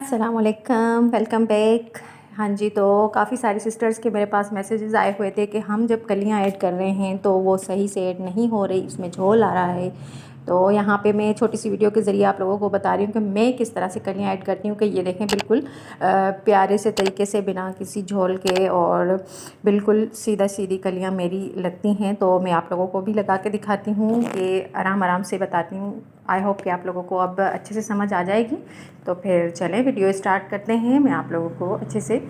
अस्सलामुअलैकुम, welcome back. हाँ जी, तो काफ़ी सारी सिस्टर्स के मेरे पास मैसेजेस आए हुए थे कि हम जब कलियाँ ऐड कर रहे हैं तो वो सही से ऐड नहीं हो रही, उसमें झोल आ रहा है। तो यहाँ पे मैं छोटी सी वीडियो के ज़रिए आप लोगों को बता रही हूँ कि मैं किस तरह से कलियाँ ऐड करती हूँ कि ये देखें बिल्कुल प्यारे से तरीके से बिना किसी झोल के और बिल्कुल सीधा सीधी कलियाँ मेरी लगती हैं। तो मैं आप लोगों को भी लगा के दिखाती हूँ कि आराम आराम से बताती हूँ। आई होप कि आप लोगों को अब अच्छे से समझ आ जाएगी। तो फिर चलें वीडियो स्टार्ट करते हैं। मैं आप लोगों को अच्छे से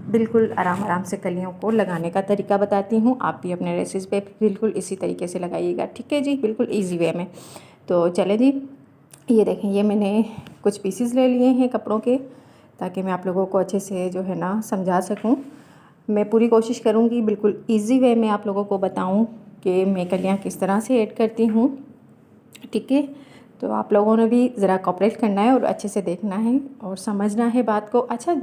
बिल्कुल आराम आराम से कलियों को लगाने का तरीका बताती हूँ। आप भी अपने ड्रेसेस पे बिल्कुल इसी तरीके से लगाइएगा, ठीक है जी, बिल्कुल इजी वे में। तो चले जी, ये देखें, ये मैंने कुछ पीसेस ले लिए हैं कपड़ों के, ताकि मैं आप लोगों को अच्छे से जो है ना समझा सकूँ। मैं पूरी कोशिश करूँगी बिल्कुल ईजी वे में आप लोगों को बताऊँ कि मैं कलियाँ किस तरह से ऐड करती हूँ, ठीक है। तो आप लोगों ने भी ज़रा कोऑपरेट करना है और अच्छे से देखना है और समझना है बात को। अच्छा,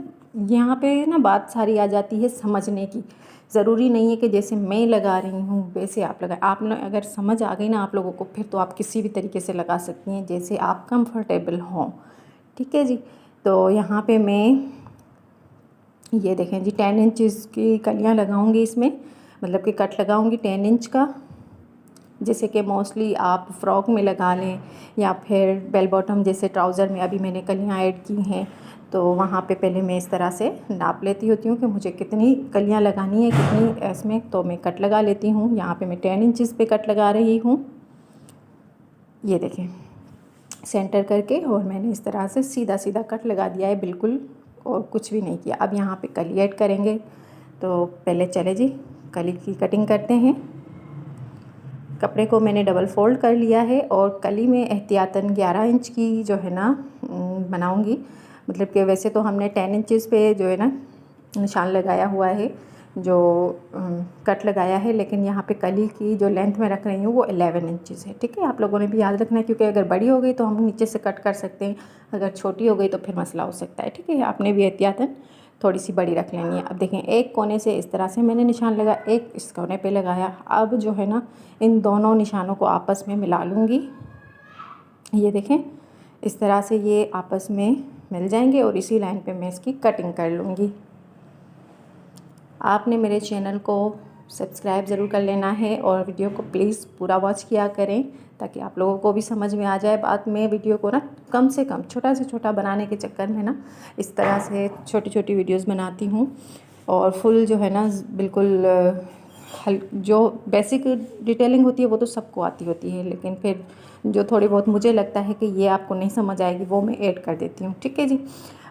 यहाँ पे ना बात सारी आ जाती है समझने की। ज़रूरी नहीं है कि जैसे मैं लगा रही हूँ वैसे आप लगाएं। आप अगर समझ आ गई ना आप लोगों को, फिर तो आप किसी भी तरीके से लगा सकती हैं जैसे आप कंफर्टेबल हों, ठीक है जी। तो यहाँ पे मैं ये देखें जी 10 इंचज़ की कलियाँ लगाऊंगी इसमें, मतलब कि कट लगाऊंगी 10 इंच का, जैसे कि मोस्टली आप फ़्रॉक में लगा लें या फिर बेल बॉटम जैसे ट्राउज़र में अभी मैंने कलियाँ ऐड की हैं। तो वहाँ पे पहले मैं इस तरह से नाप लेती होती हूँ कि मुझे कितनी कलियाँ लगानी है, कितनी इसमें, तो मैं कट लगा लेती हूँ। यहाँ पे मैं 10 इंचज़ पे कट लगा रही हूँ, ये देखें, सेंटर करके, और मैंने इस तरह से सीधा सीधा कट लगा दिया है बिल्कुल, और कुछ भी नहीं किया। अब यहाँ पे कली ऐड करेंगे। तो पहले चले जी कली की कटिंग करते हैं। कपड़े को मैंने डबल फोल्ड कर लिया है और कली में एहतियातन 11 इंच की जो है ना बनाऊंगी। मतलब कि वैसे तो हमने 10 इंचज़ पे जो है ना निशान लगाया हुआ है, जो कट लगाया है, लेकिन यहाँ पे कली की जो लेंथ में रख रही हूँ वो 11 इंचज़ है, ठीक है। आप लोगों ने भी याद रखना है, क्योंकि अगर बड़ी हो गई तो हम नीचे से कट कर सकते हैं, अगर छोटी हो गई तो फिर मसला हो सकता है, ठीक है। आपने भी एहतियातन थोड़ी सी बड़ी रख लेनी है। अब देखें, एक कोने से इस तरह से मैंने निशान लगा, एक इस कोने पे लगाया। अब जो है ना इन दोनों निशानों को आपस में मिला लूँगी। ये देखें, इस तरह से ये आपस में मिल जाएंगे और इसी लाइन पे मैं इसकी कटिंग कर लूँगी। आपने मेरे चैनल को सब्सक्राइब ज़रूर कर लेना है और वीडियो को प्लीज़ पूरा वॉच किया करें, ताकि आप लोगों को भी समझ में आ जाए बात में। वीडियो को ना कम से कम छोटा से छोटा बनाने के चक्कर में ना इस तरह से छोटी छोटी वीडियोस बनाती हूँ, और फुल जो है ना बिल्कुल जो बेसिक डिटेलिंग होती है वो तो सबको आती होती है, लेकिन फिर जो थोड़ी बहुत मुझे लगता है कि ये आपको नहीं समझ आएगी वो मैं ऐड कर देती हूँ, ठीक है जी।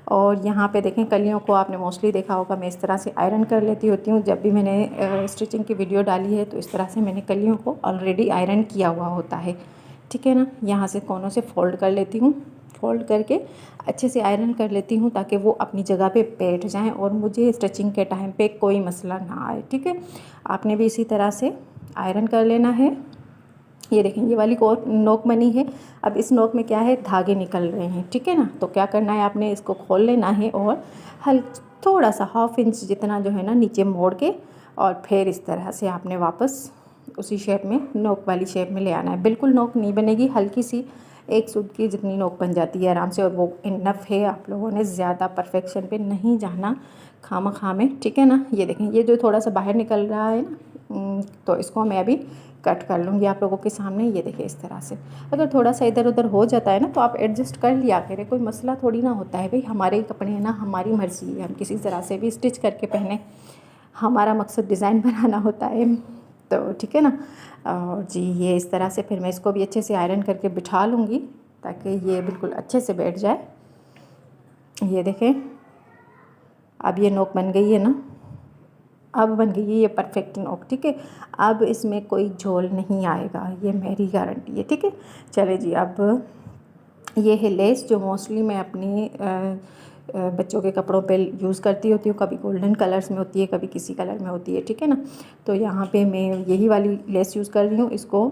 और यहाँ पे देखें, कलियों को आपने मोस्टली देखा होगा मैं इस तरह से आयरन कर लेती होती हूँ। जब भी मैंने स्टिचिंग की वीडियो डाली है तो इस तरह से मैंने कलियों को ऑलरेडी आयरन किया हुआ होता है, ठीक है ना। यहाँ से कोनों से फ़ोल्ड कर लेती हूँ, फ़ोल्ड करके अच्छे से आयरन कर लेती हूँ ताकि वो अपनी जगह पे बैठ जाएं और मुझे स्टिचिंग के टाइम पे कोई मसला ना आए, ठीक है। आपने भी इसी तरह से आयरन कर लेना है। ये देखें, ये वाली नोक बनी है। अब इस नोक में क्या है, धागे निकल रहे हैं, ठीक है ना। तो क्या करना है, आपने इसको खोल लेना है और थोड़ा सा 1/2 इंच जितना जो है ना नीचे मोड़ के, और फिर इस तरह से आपने वापस उसी शेप में, नोक वाली शेप में ले आना है। बिल्कुल नोक नहीं बनेगी, हल्की सी एक सूट की जितनी नोक बन जाती है आराम से, और वो इनफ है। आप लोगों ने ज़्यादा परफेक्शन पे नहीं जाना खामखा में, ठीक है ना। ये देखें, ये जो थोड़ा सा बाहर निकल रहा है ना, तो इसको मैं अभी कट कर लूँगी आप लोगों के सामने। ये देखिए इस तरह से, अगर थोड़ा सा इधर उधर हो जाता है ना तो आप एडजस्ट कर लिया करें, कोई मसला थोड़ी ना होता है भाई। हमारे कपड़े हैं ना, हमारी मर्ज़ी है, हम किसी तरह से भी स्टिच करके पहने, हमारा मकसद डिज़ाइन बनाना होता है, तो ठीक है ना। और जी ये इस तरह से फिर मैं इसको भी अच्छे से आयरन करके बिठा लूँगी ताकि ये बिल्कुल अच्छे से बैठ जाए। ये देखें, अब ये नोक बन गई है ना, अब बन गई है ये परफेक्ट नोक, ठीक है। अब इसमें कोई झोल नहीं आएगा, ये मेरी गारंटी है, ठीक है। चले जी, अब ये है लेस, जो मोस्टली मैं अपनी बच्चों के कपड़ों पे यूज़ करती होती हूँ। कभी गोल्डन कलर्स में होती है, कभी किसी कलर में होती है, ठीक है ना। तो यहाँ पे मैं यही वाली लेस यूज़ कर रही हूँ। इसको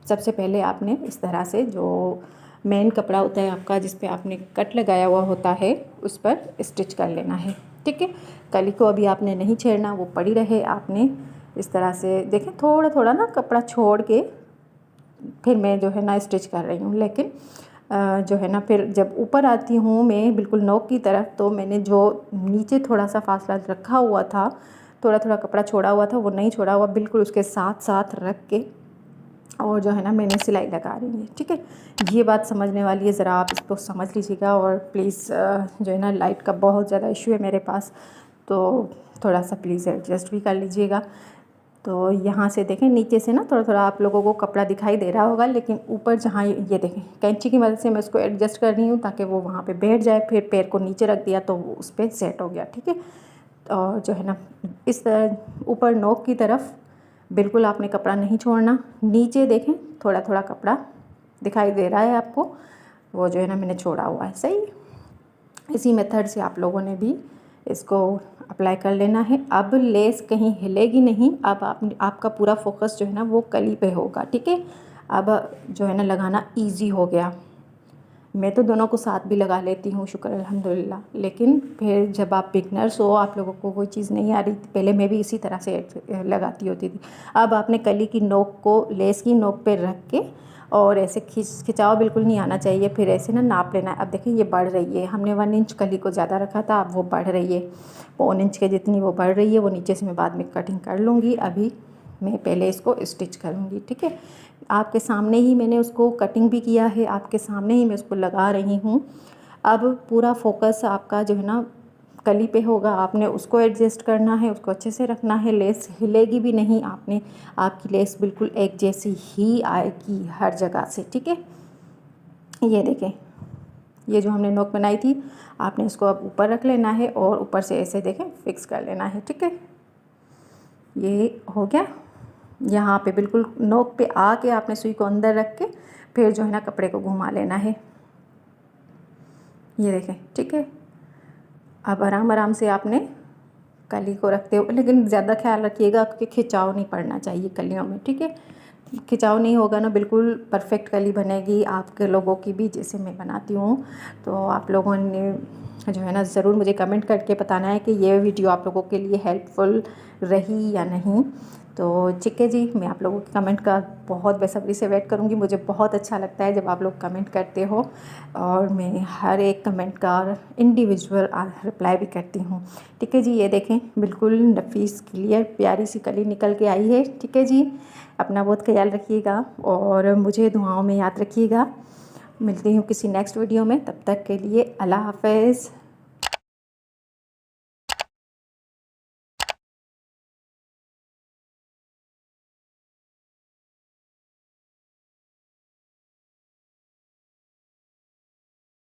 सबसे पहले आपने इस तरह से, जो मेन कपड़ा होता है आपका जिस पे आपने कट लगाया हुआ होता है, उस पर स्टिच कर लेना है, ठीक है। कली को अभी आपने नहीं छेड़ना, वो पड़ी रहे। आपने इस तरह से देखें, थोड़ा थोड़ा ना कपड़ा छोड़ के फिर मैं जो है ना स्टिच कर रही हूँ, लेकिन जो है ना, फिर जब ऊपर आती हूँ मैं बिल्कुल नोक की तरफ, तो मैंने जो नीचे थोड़ा सा फासला रखा हुआ था, थोड़ा थोड़ा कपड़ा छोड़ा हुआ था, वो नहीं छोड़ा हुआ, बिल्कुल उसके साथ साथ रख के और जो है ना मैंने सिलाई लगा रही है। ठीक है, ये बात समझने वाली है, ज़रा आप इसको समझ लीजिएगा। और प्लीज़ जो है ना, लाइट का बहुत ज़्यादा इशू है मेरे पास, तो थोड़ा सा प्लीज़ एडजस्ट भी कर लीजिएगा। तो यहाँ से देखें, नीचे से ना थोड़ा थोड़ा आप लोगों को कपड़ा दिखाई दे रहा होगा, लेकिन ऊपर जहाँ ये देखें कैंची की मदद से मैं उसको एडजस्ट कर रही हूँ ताकि वो वहाँ पे बैठ जाए। फिर पैर को नीचे रख दिया तो वो उस पर सेट हो गया। ठीक है, और जो है ना, इस तरह ऊपर नोक की तरफ बिल्कुल आपने कपड़ा नहीं छोड़ना। नीचे देखें थोड़ा थोड़ा कपड़ा दिखाई दे रहा है आपको, वो जो है ना मैंने छोड़ा हुआ है। सही, इसी मेथड से आप लोगों ने भी इसको अप्लाई कर लेना है। अब लेस कहीं हिलेगी नहीं। अब आपका पूरा फोकस जो है ना वो कली पे होगा। ठीक है, अब जो है ना लगाना इजी हो गया। मैं तो दोनों को साथ भी लगा लेती हूँ, शुक्र अल्हम्दुलिल्लाह। लेकिन फिर जब आप बिगनर्स हो, आप लोगों को कोई चीज़ नहीं आ रही थी, पहले मैं भी इसी तरह से लगाती होती थी। अब आपने कली की नोक को लेस की नोक पे रख के और ऐसे खिंचाव बिल्कुल नहीं आना चाहिए। फिर ऐसे ना नाप लेना है। अब देखिए ये बढ़ रही है, हमने 1 इंच कली को ज़्यादा रखा था, अब वो बढ़ रही है 1 इंच के जितनी वो बढ़ रही है। वो नीचे से मैं बाद में कटिंग कर लूँगी, अभी मैं पहले इसको स्टिच करूँगी। ठीक है, आपके सामने ही मैंने उसको कटिंग भी किया है, आपके सामने ही मैं उसको लगा रही हूँ। अब पूरा फोकस आपका जो है ना कली पे होगा, आपने उसको एडजस्ट करना है, उसको अच्छे से रखना है। लेस हिलेगी भी नहीं, आपकी लेस बिल्कुल एक जैसी ही आएगी हर जगह से। ठीक है, ये देखें, ये जो हमने नोक बनाई थी, आपने इसको अब ऊपर रख लेना है और ऊपर से ऐसे देखें फिक्स कर लेना है। ठीक है, ये हो गया। यहाँ पे बिल्कुल नोक पे आके आपने सुई को अंदर रख के फिर जो है ना कपड़े को घुमा लेना है। ये देखें। ठीक है, अब आराम आराम से आपने कली को रखते हो, लेकिन ज़्यादा ख्याल रखिएगा कि खिंचाव नहीं पड़ना चाहिए कलियों में। ठीक है, खिंचाव नहीं होगा ना, बिल्कुल परफेक्ट कली बनेगी आपके लोगों की भी जैसे मैं बनाती हूँ। तो आप लोगों ने जो है ना ज़रूर मुझे कमेंट करके बताना है कि ये वीडियो आप लोगों के लिए हेल्पफुल रही या नहीं। तो ठीक है जी, मैं आप लोगों के कमेंट का बहुत बेसब्री से वेट करूँगी। मुझे बहुत अच्छा लगता है जब आप लोग कमेंट करते हो, और मैं हर एक कमेंट का इंडिविजुअल रिप्लाई भी करती हूँ। ठीक है जी, ये देखें बिल्कुल नफीस क्लियर प्यारी सी कली निकल के आई है। ठीक है जी, अपना बहुत ख्याल रखिएगा और मुझे दुआओं में याद रखिएगा। मिलती हूँ किसी नेक्स्ट वीडियो में, तब तक के लिए अल्लाह हाफ़िज़।